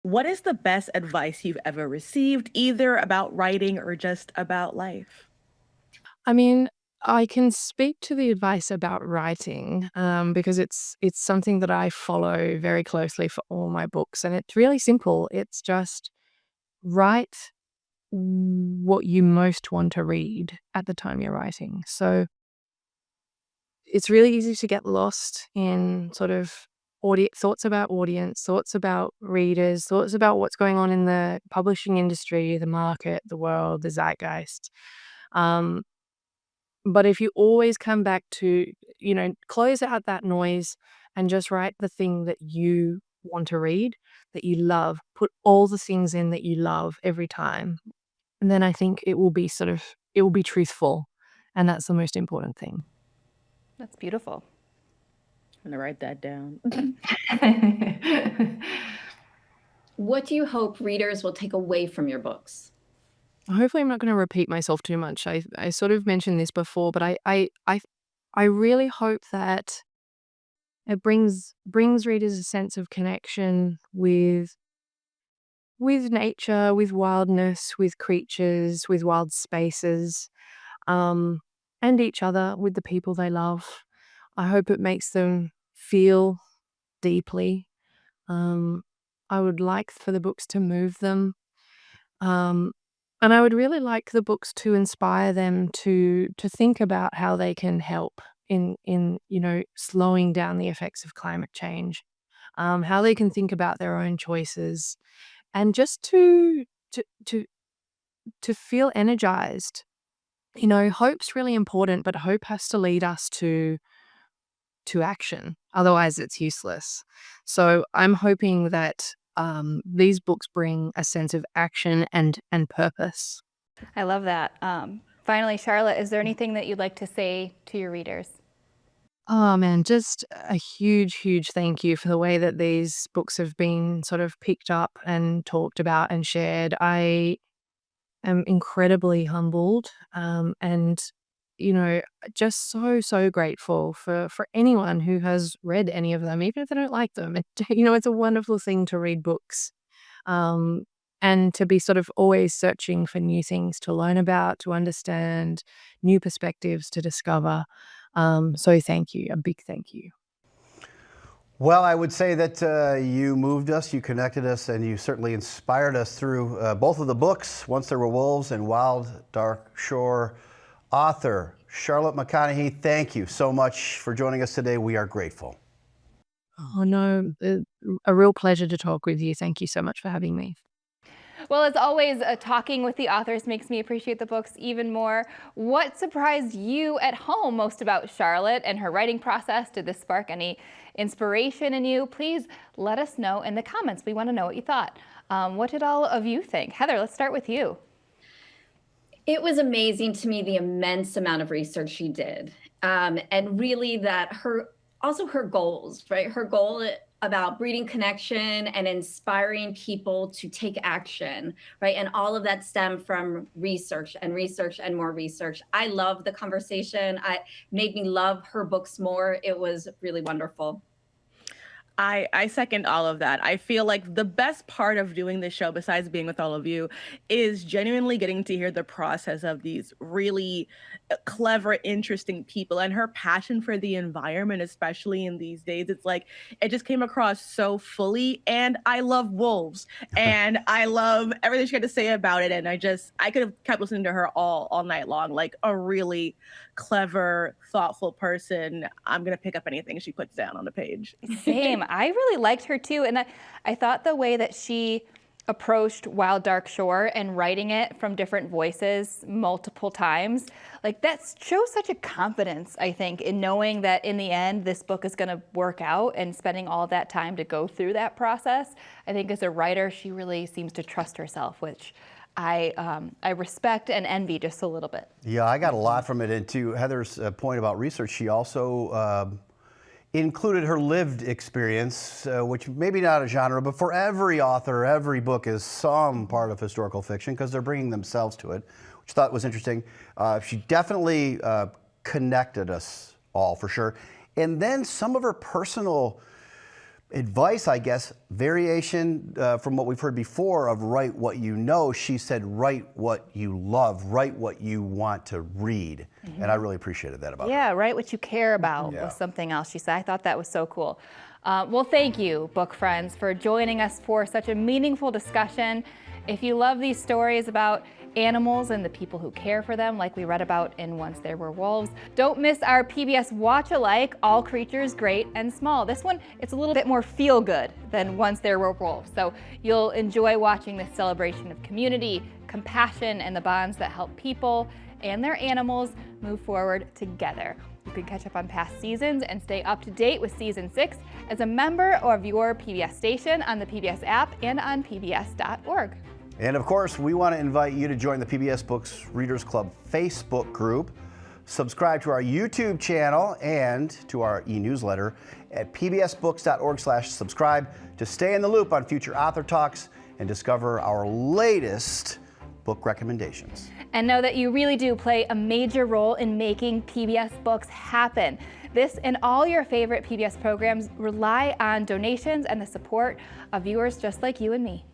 D: What is the best advice you've ever received, either about writing or just about life?
A: I mean, I can speak to the advice about writing because it's something that I follow very closely for all my books, and it's really simple. It's just write what you most want to read at the time you're writing. So it's really easy to get lost in sort of thoughts about audience, thoughts about readers, thoughts about what's going on in the publishing industry, the market, the world, the zeitgeist. Um, but if you always come back to, close out that noise and just write the thing that you want to read, that you love, put all the things in that you love every time. And then I think it will be truthful. And that's the most important thing.
C: That's beautiful.
D: I'm gonna write that down.
E: What do you hope readers will take away from your books?
A: Hopefully, I'm not going to repeat myself too much. I sort of mentioned this before, but I really hope that it brings readers a sense of connection with nature, with wildness, with creatures, with wild spaces, and each other, with the people they love. I hope it makes them feel deeply. I would like for the books to move them. Um, and I would really like the books to inspire them to think about how they can help in slowing down the effects of climate change. How they can think about their own choices, and just to to to feel energized. Hope's really important, but hope has to lead us to action. Otherwise, it's useless. So I'm hoping that these books bring a sense of action and purpose.
C: I love that. Finally, Charlotte, is there anything that you'd like to say to your readers?
A: Oh man, just a huge, huge thank you for the way that these books have been sort of picked up and talked about and shared. I am incredibly humbled and just so grateful for anyone who has read any of them, even if they don't like them. It's a wonderful thing to read books um, and to be sort of always searching for new things to learn about, to understand, new perspectives to discover. So thank you, a big thank you.
B: Well, I would say that you moved us, you connected us, and you certainly inspired us through both of the books, Once There Were Wolves and Wild Dark Shore. Author Charlotte McConaghy, thank you so much for joining us today. We are grateful.
A: Oh no, a real pleasure to talk with you. Thank you so much for having me.
C: Well, as always, talking with the authors makes me appreciate the books even more. What surprised you at home most about Charlotte and her writing process? Did this spark any inspiration in you? Please let us know in the comments. We want to know what you thought. What did all of you think? Heather, let's start with you.
E: It was amazing to me the immense amount of research she did, and really that her goals, right? Her goal about breeding connection and inspiring people to take action, right? And all of that stemmed from research and research and more research. I love the conversation. I made me love her books more. It was really wonderful.
D: I second all of that. I feel like the best part of doing this show, besides being with all of you, is genuinely getting to hear the process of these really clever, interesting people and her passion for the environment, especially in these days. It's like it just came across so fully. And I love wolves and I love everything she had to say about it. And I could have kept listening to her all night long, like a really clever, thoughtful person. I'm going to pick up anything she puts down on the page.
C: Same. I really liked her too. And I thought the way that she approached Wild Dark Shore and writing it from different voices multiple times, like that shows such a confidence, I think, in knowing that in the end, this book is going to work out and spending all that time to go through that process. I think as a writer, she really seems to trust herself, which I respect and envy just a little bit.
B: Yeah, I got a lot from it. And to Heather's point about research, she also included her lived experience, which maybe not a genre, but for every author, every book is some part of historical fiction because they're bringing themselves to it, which I thought was interesting. She definitely connected us all for sure. And then some of her personal advice, I guess, variation from what we've heard before of write what you know. She said, write what you love, write what you want to read. And I really appreciated that about her.
C: Yeah, write what you care about was something else she said. I thought that was so cool. Well, thank you, book friends, for joining us for such a meaningful discussion. If you love these stories about animals and the people who care for them, like we read about in Once There Were Wolves, don't miss our PBS Watch-alike, All Creatures Great and Small. This one, it's a little bit more feel-good than Once There Were Wolves, so you'll enjoy watching this celebration of community, compassion, and the bonds that help people and their animals move forward together. You can catch up on past seasons and stay up to date with Season 6 as a member of your PBS station on the PBS app and on pbs.org.
B: And of course, we want to invite you to join the PBS Books Readers Club Facebook group. Subscribe to our YouTube channel and to our e-newsletter at pbsbooks.org/subscribe to stay in the loop on future author talks and discover our latest book recommendations.
C: And know that you really do play a major role in making PBS Books happen. This and all your favorite PBS programs rely on donations and the support of viewers just like you and me.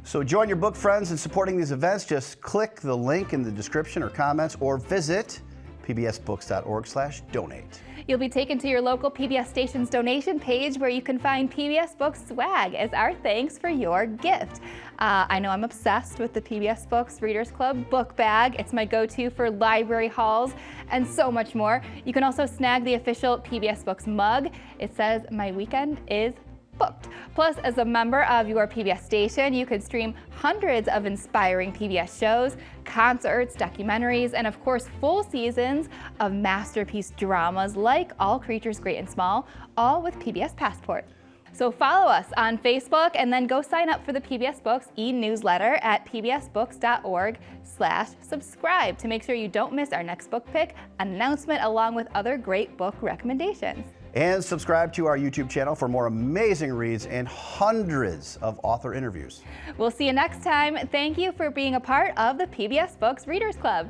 B: So join your book friends in supporting these events. Just click the link in the description or comments or visit pbsbooks.org/donate.
C: You'll be taken to your local PBS station's donation page where you can find PBS Books swag as our thanks for your gift. I know I'm obsessed with the PBS Books Readers Club book bag. It's my go-to for library hauls and so much more. You can also snag the official PBS Books mug. It says, "My weekend is booked." Plus, as a member of your PBS station, you can stream hundreds of inspiring PBS shows, concerts, documentaries, and of course, full seasons of masterpiece dramas like All Creatures Great and Small, all with PBS Passport. So follow us on Facebook and then go sign up for the PBS Books e-newsletter at pbsbooks.org/subscribe to make sure you don't miss our next book pick, announcement, along with other great book recommendations.
B: And subscribe to our YouTube channel for more amazing reads and hundreds of author interviews.
C: We'll see you next time. Thank you for being a part of the PBS Books Readers Club.